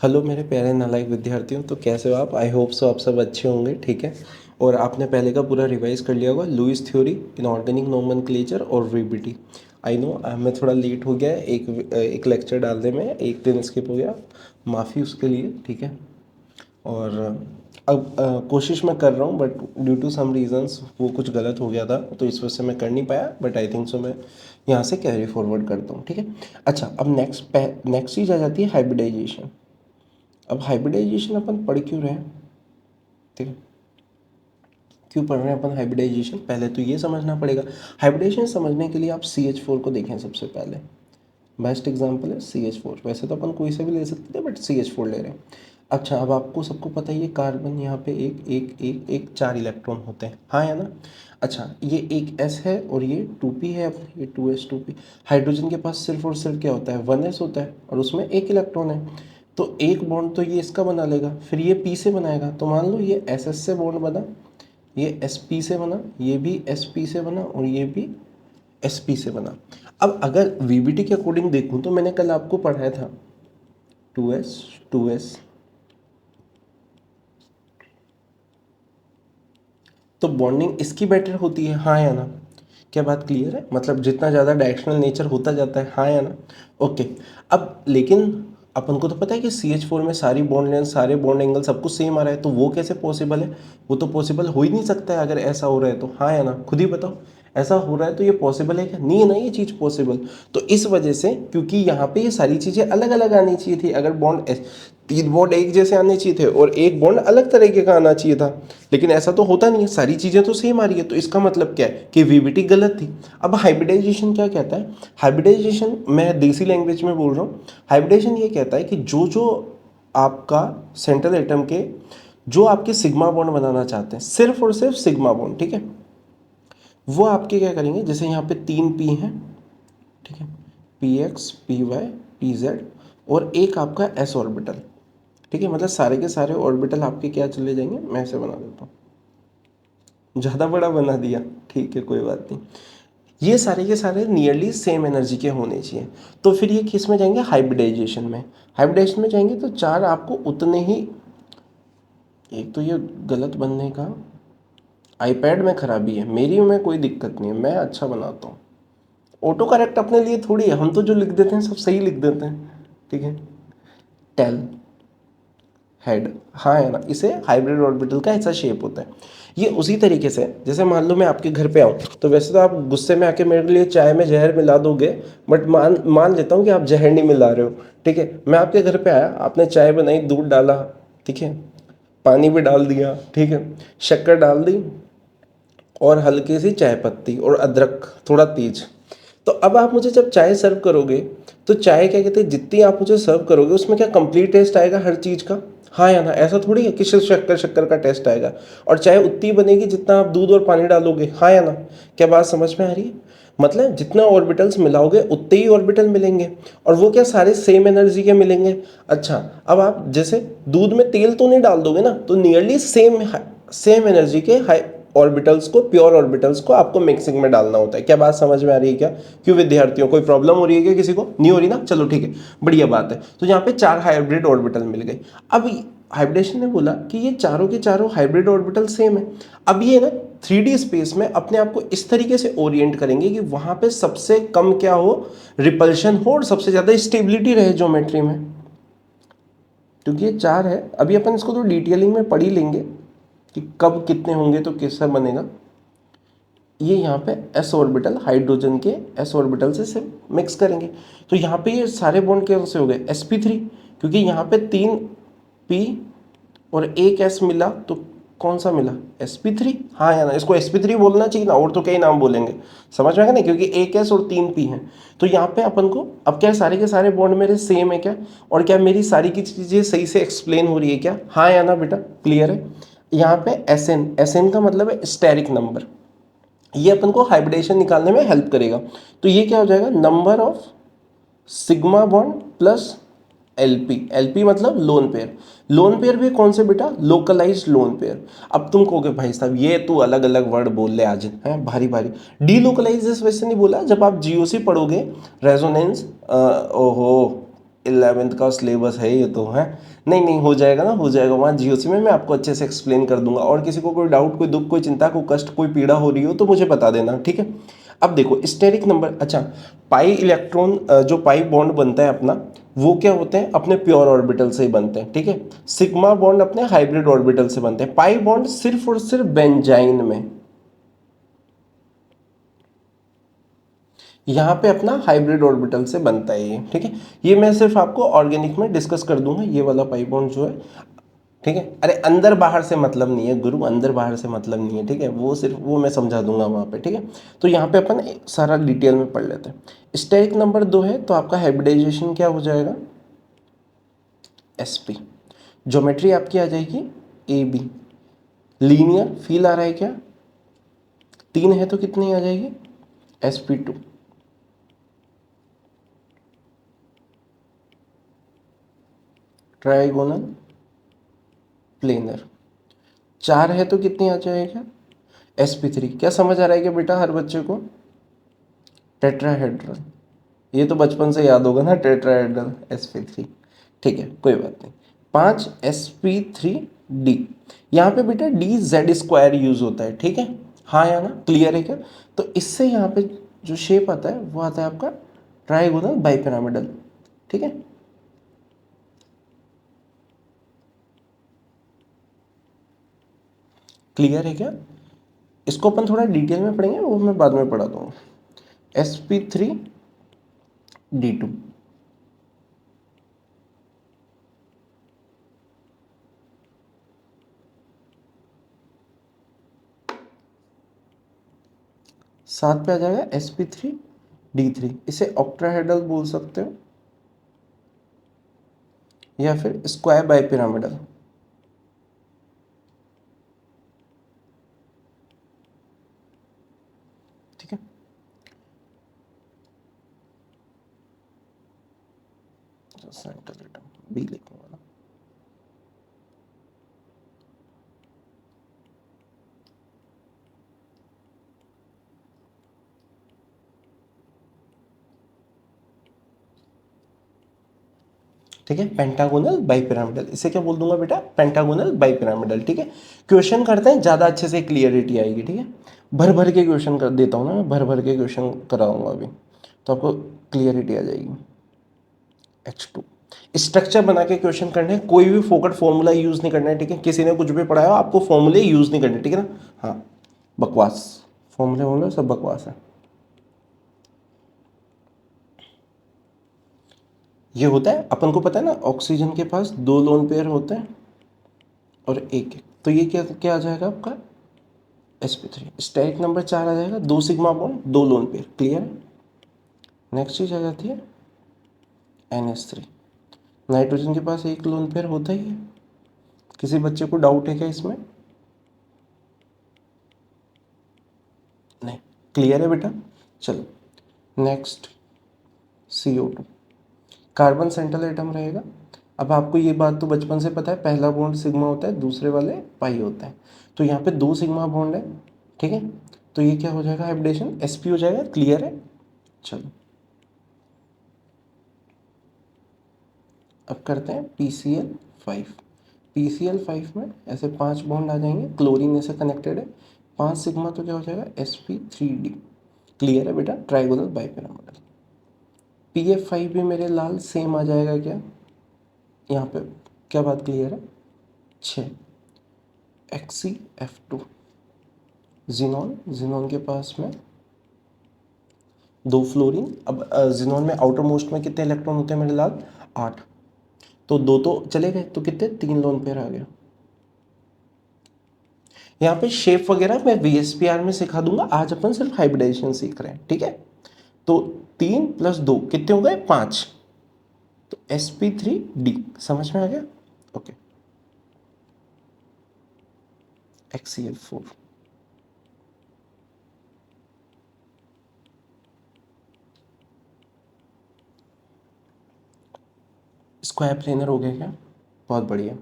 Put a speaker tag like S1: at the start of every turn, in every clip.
S1: Hello मेरे प्यारे नालायक विद्यार्थियों, तो कैसे हो आप? आई होप सो आप सब अच्छे होंगे, ठीक है। और आपने पहले का पूरा रिवाइज कर लिया होगा, लुईस थ्योरी, इनऑर्गेनिक नोमेनक्लेचर और वीबीटी। आई नो मैं थोड़ा लेट हो गया एक लेक्चर डालने में, एक दिन स्किप हो गया, माफ़ी उसके लिए, ठीक है। और अब कोशिश मैं कर रहा हूँ, but due to some reasons वो कुछ गलत हो गया था, तो इस वजह से मैं कर नहीं पाया। बट आई थिंक सो मैं यहाँ से कैरी फॉरवर्ड करता हूँ, ठीक है। अच्छा, अब नेक्स्ट चीज़ आ जाती है हाइब्रिडाइजेशन। अब हाइब्रिडाइजेशन अपन पढ़ क्यों रहे हैं, ठीक है। क्यों पढ़ रहे हैं अपन हाइब्रिडाइजेशन, पहले तो ये समझना पड़ेगा। हाइब्रिडाइजेशन समझने के लिए आप CH4 को देखें सबसे पहले। बेस्ट एग्जांपल है CH4। वैसे तो अपन कोई से भी ले सकते थे, बट CH4 ले रहे हैं। अच्छा, अब आपको सबको पता ही है कार्बन यहाँ पे एक एक एक एक 4 इलेक्ट्रॉन होते हैं, हाँ या ना। अच्छा, ये एक S है और ये 2p है, ये 2s 2p। हाइड्रोजन के पास सिर्फ और सिर्फ क्या होता है, 1s होता है, और उसमें एक इलेक्ट्रॉन है। तो एक बॉन्ड तो ये इसका बना लेगा, फिर ये p से बनाएगा। तो मान लो ये SS से बॉन्ड बना, ये SP से बना, ये भी SP से बना, और ये भी SP से बना। अब अगर VBT के अकॉर्डिंग देखूं तो मैंने कल आपको पढ़ाया था 2s 2s, तो बॉन्डिंग इसकी बेटर होती है, हाँ या ना। क्या बात क्लियर है? मतलब जितना ज़्यादा डायरेक्शनल नेचर होता जाता है, हाँ या ना। ओके। अब लेकिन अपन को तो पता है कि CH4 में सारी बॉन्ड लेंथ, सारे बॉन्ड एंगल सब कुछ सेम आ रहा है, तो वो कैसे पॉसिबल है? वो तो पॉसिबल हो ही नहीं सकता है अगर ऐसा हो रहा है तो, हाँ या ना। खुद ही बताओ, ऐसा हो रहा है तो ये पॉसिबल है क्या? नहीं है ना ये चीज़ पॉसिबल। तो इस वजह से, क्योंकि यहाँ पे ये सारी चीज़ें अलग अलग आनी चाहिए थी, अगर बॉन्ड 3 बॉन्ड एक जैसे आने चाहिए थे और एक बॉन्ड अलग तरीके का आना चाहिए था, लेकिन ऐसा तो होता नहीं है, सारी चीज़ें तो सेम आ रही है। तो इसका मतलब क्या है कि VBT गलत थी। अब हाइब्रिडाइजेशन क्या कहता है? हाइब्रिडाइजेशन, मैं देसी लैंग्वेज में बोल रहा हूँ, हाइब्रिडाइजेशन ये कहता है कि जो जो आपका सेंट्रल एटम के जो आपके सिग्मा बॉन्ड बनाना चाहते हैं, सिर्फ और सिर्फ सिग्मा बॉन्ड, ठीक है, वो आपके क्या करेंगे, जैसे यहाँ पे 3p हैं, ठीक है, PX PY PZ, और एक आपका S ऑर्बिटल, ठीक है। मतलब सारे के सारे ऑर्बिटल आपके क्या चले जाएंगे, मैं ऐसे बना देता हूँ, ज़्यादा बड़ा बना दिया, ठीक है, कोई बात नहीं। ये सारे के सारे नियरली सेम एनर्जी के होने चाहिए। तो फिर ये किस में जाएंगे, हाइब्रिडाइजेशन में। हाइब्रिडाइजेशन में जाएंगे तो चार आपको उतने ही, एक तो ये गलत बनने का आईपैड में खराबी है, मेरी में कोई दिक्कत नहीं है, मैं अच्छा बनाता हूँ। ऑटो करेक्ट अपने लिए थोड़ी है, हम तो जो लिख देते हैं सब सही लिख देते हैं, ठीक है। टेल हेड, हाँ है ना, इसे हाइब्रिड ऑर्बिटल का ऐसा शेप होता है। ये उसी तरीके से, जैसे मान लो मैं आपके घर पे आऊँ, तो वैसे तो आप गुस्से में आके मेरे लिए चाय में जहर मिला दोगे, बट मान मान लेता हूँ कि आप जहर नहीं मिला रहे हो, ठीक है। मैं आपके घर पे आया, आपने चाय बनाई, दूध डाला, ठीक है, पानी भी डाल दिया, ठीक है, शक्कर डाल दी, और हल्की सी चाय पत्ती और अदरक थोड़ा तेज। तो अब आप मुझे जब चाय सर्व करोगे, तो चाय क्या कहते हैं, जितनी आप मुझे सर्व करोगे उसमें क्या कंप्लीट टेस्ट आएगा हर चीज़ का, हाँ या ना। ऐसा थोड़ी है कि सिर्फ शक्कर शक्कर का टेस्ट आएगा, और चाय उतनी बनेगी जितना आप दूध और पानी डालोगे, हाँ या ना। क्या बात समझ में आ रही है? मतलब जितना ऑर्बिटल्स मिलाओगे उतने ही ऑर्बिटल मिलेंगे, और वो क्या सारे सेम एनर्जी के मिलेंगे। अच्छा, अब आप जैसे दूध में तेल तो नहीं डाल दोगे ना, तो नियरली सेम सेम एनर्जी के हाई ऑर्बिटल्स को, प्योर ऑर्बिटल्स को आपको मिक्सिंग में डालना होता है। क्या बात समझ में आ रही है क्या? क्यों विद्यार्थियों, कोई प्रॉब्लम हो रही है क्या? किसी को नहीं हो रही ना? चलो ठीक है, बढ़िया बात है। तो यहाँ पे 4 हाइब्रिड ऑर्बिटल मिल गए। अब हाइब्रिडेशन ने बोला कि ये चारों के चारों हाइब्रिड ऑर्बिटल सेम है। अब ये ना 3D स्पेस में अपने आप को इस तरीके से ओरिएंट करेंगे कि वहां पे सबसे कम क्या हो, रिपल्शन हो, और सबसे ज्यादा स्टेबिलिटी रहे ज्योमेट्री में। क्योंकि ये 4 है, अभी अपन इसको तो डिटेलिंग में पढ़ ही लेंगे कि कब कितने होंगे तो कैसा बनेगा। ये यहाँ पे s ऑर्बिटल, हाइड्रोजन के s ऑर्बिटल से मिक्स करेंगे। तो यहाँ पे ये सारे बॉन्ड कैसे हो गए, sp3, क्योंकि यहाँ पे 3p और एक s मिला, तो कौन सा मिला, sp3, हाँ या ना। इसको sp3 बोलना चाहिए ना, और तो कई नाम बोलेंगे, समझ में आएगा ना, क्योंकि एक s और 3p है। तो यहाँ पे अपन को अब क्या, सारे के सारे बॉन्ड मेरे सेम है क्या, और क्या मेरी सारी की चीज़ें सही से एक्सप्लेन हो रही है क्या, हाँ या ना बेटा, क्लियर है। यहाँ पे SN का मतलब है स्टेरिक नंबर, ये अपन को हाइब्रिडेशन निकालने में हेल्प करेगा। तो ये क्या हो जाएगा, number of sigma bond plus LP। LP मतलब लोन पेयर। लोन पेयर भी कौन से बेटा, लोकलाइज्ड लोन पेयर। अब तुम कहोगे भाई साहब ये तू अलग अलग वर्ड बोल ले आज, है भारी भारी। डीलोकलाइज इस वजह से नहीं बोला, जब आप GOC पढ़ोगे, रेजोनेंस, ओहो, 11th का सिलेबस है ये तो है। नहीं नहीं, हो जाएगा ना, हो जाएगा वहाँ जीओसी में, मैं आपको अच्छे से एक्सप्लेन कर दूंगा। और किसी को कोई डाउट, कोई दुख, कोई चिंता, कोई कष्ट, कोई पीड़ा हो रही हो तो मुझे बता देना, ठीक है। अब देखो स्टेरिक नंबर, अच्छा, पाई इलेक्ट्रॉन, जो पाई बॉन्ड बनता है अपना, वो क्या होते हैं, अपने प्योर ऑर्बिटल से ही बनते हैं, ठीक है। सिग्मा बॉन्ड अपने हाइब्रिड ऑर्बिटल से बनते हैं। पाई बॉन्ड सिर्फ और सिर्फ बेंजाइन में, यहाँ पे अपना हाइब्रिड ऑर्बिटल से बनता है ये, ठीक है। ये मैं सिर्फ आपको ऑर्गेनिक में डिस्कस कर दूंगा, ये वाला पाई बॉन्ड जो है, ठीक है। अरे अंदर बाहर से मतलब नहीं है गुरु, अंदर बाहर से मतलब नहीं है, ठीक है। वो सिर्फ वो मैं समझा दूंगा वहाँ पे, ठीक है। तो यहाँ पे अपन सारा डिटेल में पढ़ लेते हैं। स्टेरिक नंबर 2 है तो आपका हाइब्रिडाइजेशन क्या हो जाएगा, sp। ज्योमेट्री आपकी आ जाएगी ab। लीनियर फील आ रहा है क्या, 3 है तो कितनी आ जाएगी, sp2। ट्राइगोनल प्लेनर, 4 है तो कितनी आ जाएगा, sp3। क्या समझ आ रहा है क्या बेटा हर बच्चे को, टेट्राहेड्रल, ये तो बचपन से याद होगा ना, टेट्राहेड्रल sp3, ठीक है, कोई बात नहीं। 5 sp3d, यहाँ पे बेटा d z स्क्वायर यूज होता है, ठीक है, हाँ या ना, क्लियर है क्या। तो इससे यहाँ पे जो शेप आता है वो आता है आपका ट्राइगोनल बाइपिरामिडल, ठीक है। क्लियर है क्या, इसको अपन थोड़ा डिटेल में पढ़ेंगे, वो मैं बाद में पढ़ा दूंगा। sp3d2, 7 पे आ जाएगा sp3d3। इसे ऑक्टाहेड्रल बोल सकते हो या फिर स्क्वायर बाइपिरामिडल, ठीक है। सेंट्रल एटम बी लिखूंगा ना, ठीक है। पेंटागोनल बाइपिरामिडल, इसे क्या बोल दूंगा बेटा, पेंटागोनल बाइपिरामिडल, ठीक है। क्वेश्चन करते हैं, ज़्यादा अच्छे से क्लियरिटी आएगी, ठीक है। भर भर के क्वेश्चन कर देता हूँ ना मैं, भर भर के क्वेश्चन कराऊंगा अभी, तो आपको क्लियरिटी आ जाएगी। H2, स्ट्रक्चर बना के क्वेश्चन करने हैं, कोई भी फोकट फॉर्मूला यूज़ नहीं करना है, ठीक है। किसी ने कुछ भी पढ़ाया हो, आपको फॉर्मूले यूज़ नहीं करने, ठीक है ना। हाँ, बकवास, फॉर्मूले वॉर्मूले सब बकवास है। ये होता है, अपन को पता है ना, ऑक्सीजन के पास 2 लोन पेयर होते हैं और एक है, तो ये क्या क्या आ जाएगा आपका, sp3। स्टेरिक नंबर 4 आ जाएगा, 2 sigma bond 2 lone pair, clear है। नेक्स्ट चीज आ जाती है NH3। नाइट्रोजन के पास एक लोन पेयर होता ही है, किसी बच्चे को डाउट है क्या इसमें, नहीं, क्लियर है बेटा। चलो next, CO2, carbon central atom रहेगा। अब आपको ये बात तो बचपन से पता है, पहला बॉन्ड सिग्मा होता है, दूसरे वाले पाई होता है। तो यहाँ पे 2 सिग्मा बॉन्ड है, ठीक है। तो ये क्या हो जाएगा, हाइब्रिडेशन sp हो जाएगा, क्लियर है। चलो अब करते हैं PCl5। PCl5 में ऐसे 5 बॉन्ड आ जाएंगे, क्लोरीन ऐसे कनेक्टेड है, 5 सिग्मा, तो क्या हो जाएगा sp3d, क्लियर है बेटा, ट्राइगोनल बाइपिरामिडल। PF5 भी मेरे लाल सेम आ जाएगा क्या, यहाँ पे क्या बात क्लियर है, 6 XCF2। जिनॉन, जिनॉन के पास में 2 फ्लोरीन। अब जिनॉन में आउटर मोस्ट में कितने इलेक्ट्रॉन होते हैं मेरे लाल, 8। तो 2 तो चले गए, तो कितने, 3 लोन पेयर आ गया। यहाँ पे शेप वगैरह मैं VSPR में सिखा दूंगा, आज अपन सिर्फ हाइब्रिडाइजेशन सीख रहे हैं, ठीक है। तो 3 + 2 कितने हो गए, 5। तो sp3d समझ में आ गया, ओके। XCl4, स्क्वायर प्लेनर हो गया क्या, बहुत बढ़िया।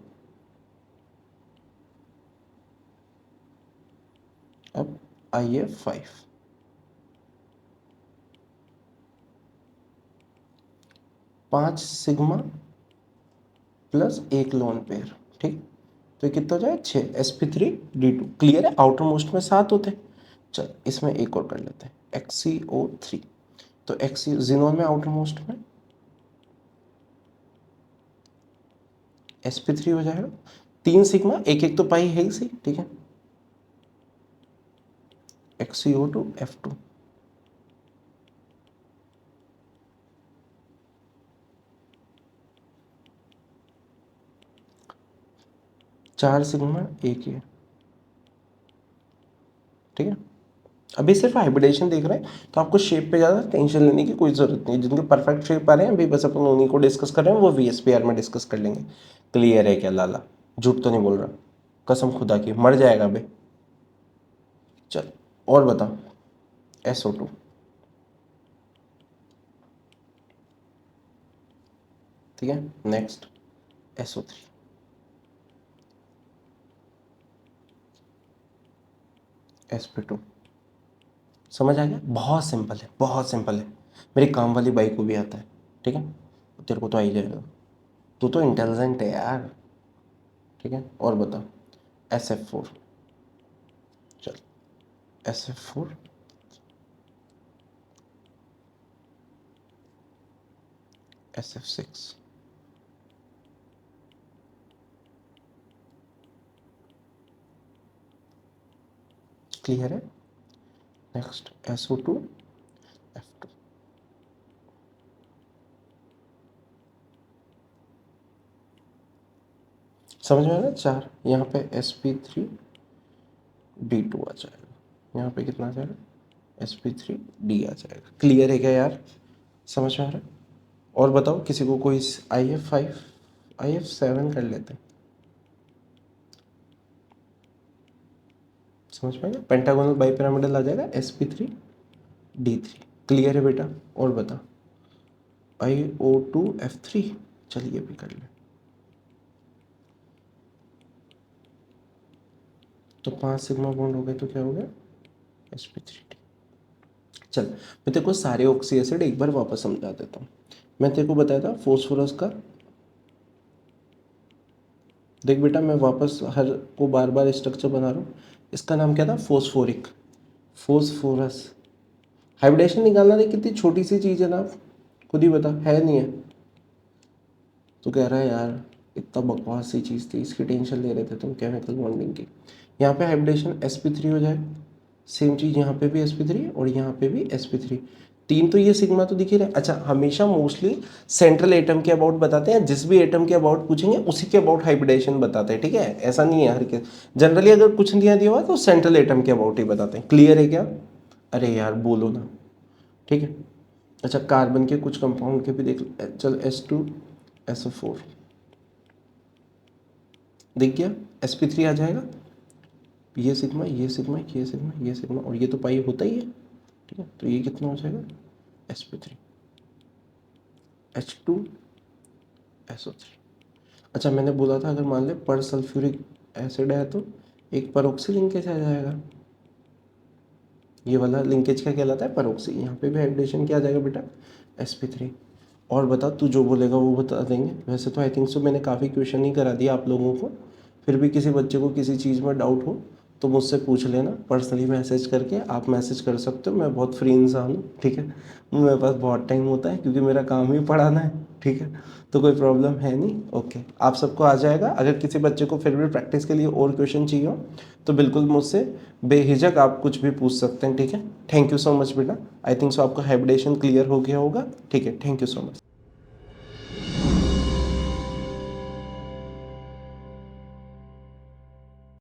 S1: अब IF5, 5 sigma plus 1 lone pair, ठीक। तो ये कितना हो जाए 6 sp3d2। क्लियर है, आउटर मोस्ट में 7 होते हैं। चल इसमें एक और कर लेते हैं XCO3। तो एक्सी जिनोन में आउटर मोस्ट में sp3 हो जाएगा 3 सिग्मा, एक एक तो पाई है ही सही, ठीक है। XCO2 F2 4 सिग्मा एक ही है, ठीक है। अभी सिर्फ हाइब्रिडेशन देख रहे हैं तो आपको शेप पे ज़्यादा टेंशन लेने की कोई ज़रूरत नहीं है। जिनके परफेक्ट शेप आ रहे हैं अभी बस अपन उन्हीं को डिस्कस कर रहे हैं, वो VSPR में डिस्कस कर लेंगे। क्लियर है क्या लाला? झूठ तो नहीं बोल रहा, कसम खुदा की, मर जाएगा अभी। चल और बता। SO2 ठीक है। Next SO3 sp2। समझ आ गया? बहुत सिंपल है, बहुत सिंपल है। मेरी काम वाली बाई को भी आता है, ठीक है। तेरे को तो आ ही जाएगा, तू तो इंटेलिजेंट है यार, ठीक है। और बता SF4। चल SF4 SF6 क्लियर है। Next SO2 F2। समझ में आया? 4 यहाँ पे sp3d2 आ जाएगा, यहाँ पे कितना आ जाएगा sp3d आ जाएगा। क्लियर है क्या यार? समझ में आ रहा है? और बताओ किसी को कोई IF5 IF7 कर लेते हैं। समझ में आया? पेंटागोनल बाइपिरामिडल आ जाएगा sp3d3। क्लियर है बेटा? और बता IO2 F3। चलिए भी कर ले। तो 5 सिग्मा बॉन्ड हो गए तो क्या हो गया sp3d। चल मैं तेरे को सारे ऑक्सी एसिड एक बार वापस समझा देता हूँ। मैं तेरे को बताया था फोस्फोरस का, देख बेटा मैं वापस हर को बार बार स्ट्रक्चर बना रहा हूँ। इसका नाम क्या था? Phosphoric, phosphorus. हाइब्रिडेशन निकालना देख कितनी छोटी सी चीज़ है ना, खुद ही बता है नहीं है। तो कह रहा है यार इतना बकवास सी चीज़ थी, इसकी टेंशन ले रहे थे तुम केमिकल बॉन्डिंग की। यहाँ पे हाइब्रिडेशन sp3 हो जाए, सेम चीज़ यहाँ पे भी sp3 और यहाँ पे भी sp3। तीन तो ये सिग्मा तो दिख ही रहा है। अच्छा हमेशा मोस्टली सेंट्रल एटम के अबाउट बताते हैं, जिस भी एटम के अबाउट पूछेंगे उसी के अबाउट हाइब्रिडेशन बताते हैं, ठीक है। ऐसा नहीं है हर के, जनरली अगर कुछ नहीं दिया हुआ तो सेंट्रल एटम के अबाउट ही बताते हैं। क्लियर है क्या? अरे यार बोलो ना, ठीक है। अच्छा कार्बन के कुछ कंपाउंड के भी देख, चल S2SO4 दिख गया, sp3 आ जाएगा। ये सिग्मा ये सिग्मा ये सिग्मा ये सिग्मा और ये तो पाई होता ही है, ठीक है। तो ये कितना हो जाएगा sp3 H2SO3। अच्छा मैंने बोला था अगर मान ले पर सल्फ्यूरिक एसिड है तो एक परऑक्सी लिंकेज आ जाएगा। ये वाला लिंकेज क्या कहलाता है? परऑक्सी। यहाँ पे भी हाइब्रिडेशन क्या आ जाएगा बेटा? sp3। और बता तू जो बोलेगा वो बता देंगे। वैसे तो आई थिंक सो मैंने काफ़ी क्वेश्चन ही करा दिया आप लोगों को। फिर भी किसी बच्चे को किसी चीज़ में डाउट हो तो मुझसे पूछ लेना, पर्सनली मैसेज करके आप मैसेज कर सकते हो। मैं बहुत फ्री इंसान हूँ, ठीक है। मेरे पास बहुत टाइम होता है क्योंकि मेरा काम ही पढ़ाना है, ठीक है। तो कोई प्रॉब्लम है नहीं, ओके। आप सबको आ जाएगा। अगर किसी बच्चे को फिर भी प्रैक्टिस के लिए और क्वेश्चन चाहिए हो तो बिल्कुल मुझसे बेहिजक आप कुछ भी पूछ सकते हैं, ठीक है। थैंक यू सो मच बेटा। आई थिंक सो आपका हाइब्रिडेशन क्लियर हो गया होगा, ठीक है। Thank you so much.